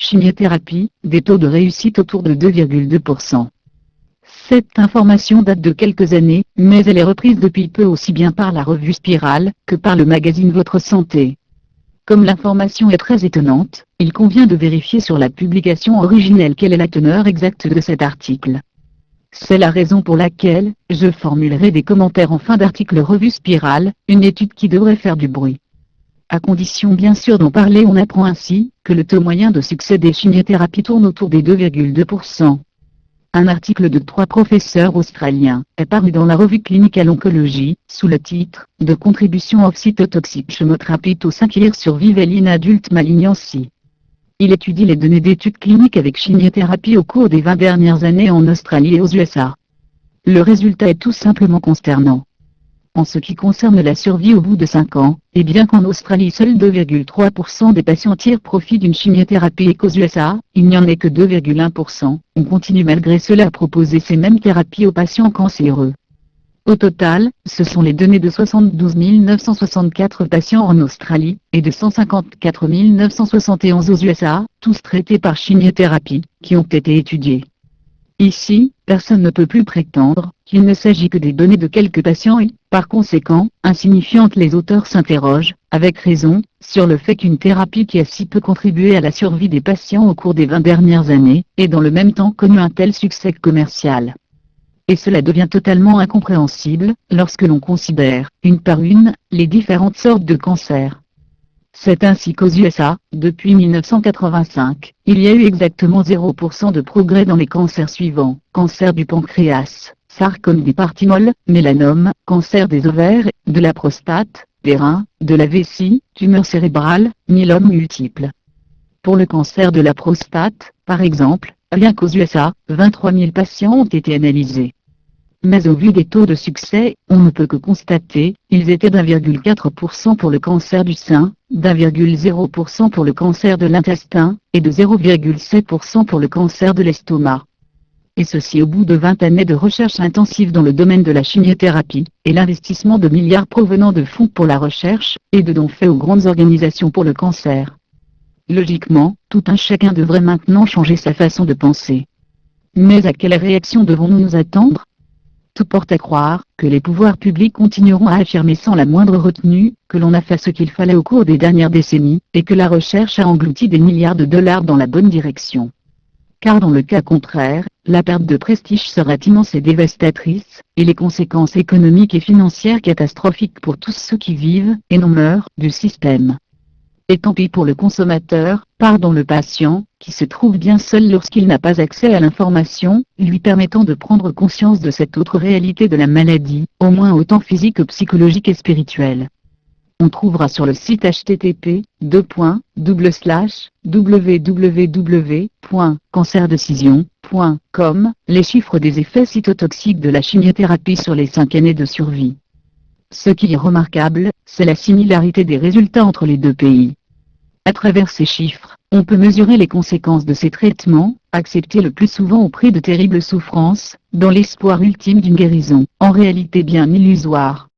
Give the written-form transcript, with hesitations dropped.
chimiothérapie, des taux de réussite autour de 2,2%. Cette information date de quelques années, mais elle est reprise depuis peu aussi bien par la revue Spirale, que par le magazine Votre Santé. Comme l'information est très étonnante, il convient de vérifier sur la publication originelle quelle est la teneur exacte de cet article. C'est la raison pour laquelle, je formulerai des commentaires en fin d'article revue Spirale, une étude qui devrait faire du bruit. À condition bien sûr d'en parler, on apprend ainsi, que le taux moyen de succès des chimiothérapies tourne autour des 2,2%. Un article de 3 professeurs australiens est paru dans la revue Clinical Oncology, sous le titre « De contribution of cytotoxic chemotherapy to 5 years survival in adult malignancy ». Il étudie les données d'études cliniques avec chimiothérapie au cours des 20 dernières années en Australie et aux USA. Le résultat est tout simplement consternant. En ce qui concerne la survie au bout de 5 ans, et bien qu'en Australie seuls 2,3% des patients tirent profit d'une chimiothérapie et qu'aux USA, il n'y en ait que 2,1%, on continue malgré cela à proposer ces mêmes thérapies aux patients cancéreux. Au total, ce sont les données de 72 964 patients en Australie, et de 154 971 aux USA, tous traités par chimiothérapie, qui ont été étudiés. Ici, personne ne peut plus prétendre qu'il ne s'agit que des données de quelques patients et, par conséquent, insignifiantes. Les auteurs s'interrogent, avec raison, sur le fait qu'une thérapie qui a si peu contribué à la survie des patients au cours des 20 dernières années, ait dans le même temps connu un tel succès commercial. Et cela devient totalement incompréhensible, lorsque l'on considère, une par une, les différentes sortes de cancers. C'est ainsi qu'aux USA, depuis 1985, il y a eu exactement 0% de progrès dans les cancers suivants: cancer du pancréas, sarcome du parthymol, mélanome, cancer des ovaires, de la prostate, des reins, de la vessie, tumeur cérébrale, myélome multiple. Pour le cancer de la prostate, par exemple, rien qu'aux USA, 23 000 patients ont été analysés. Mais au vu des taux de succès, on ne peut que constater, ils étaient d'1,4% pour le cancer du sein, d'1,0% pour le cancer de l'intestin, et de 0,7% pour le cancer de l'estomac. Et ceci au bout de 20 années de recherche intensive dans le domaine de la chimiothérapie, et l'investissement de milliards provenant de fonds pour la recherche, et de dons faits aux grandes organisations pour le cancer. Logiquement, tout un chacun devrait maintenant changer sa façon de penser. Mais à quelle réaction devons-nous nous attendre ? Tout porte à croire que les pouvoirs publics continueront à affirmer sans la moindre retenue que l'on a fait ce qu'il fallait au cours des dernières décennies, et que la recherche a englouti des milliards de dollars dans la bonne direction. Car dans le cas contraire, la perte de prestige sera immense et dévastatrice, et les conséquences économiques et financières catastrophiques pour tous ceux qui vivent, et non meurent, du système. Et tant pis pour le consommateur, pardon le patient, qui se trouve bien seul lorsqu'il n'a pas accès à l'information, lui permettant de prendre conscience de cette autre réalité de la maladie, au moins autant physique que psychologique et spirituelle. On trouvera sur le site http://www.cancerdecision.com les chiffres des effets cytotoxiques de la chimiothérapie sur les 5 années de survie. Ce qui est remarquable, c'est la similarité des résultats entre les deux pays. À travers ces chiffres, on peut mesurer les conséquences de ces traitements, acceptés le plus souvent au prix de terribles souffrances, dans l'espoir ultime d'une guérison, en réalité bien illusoire.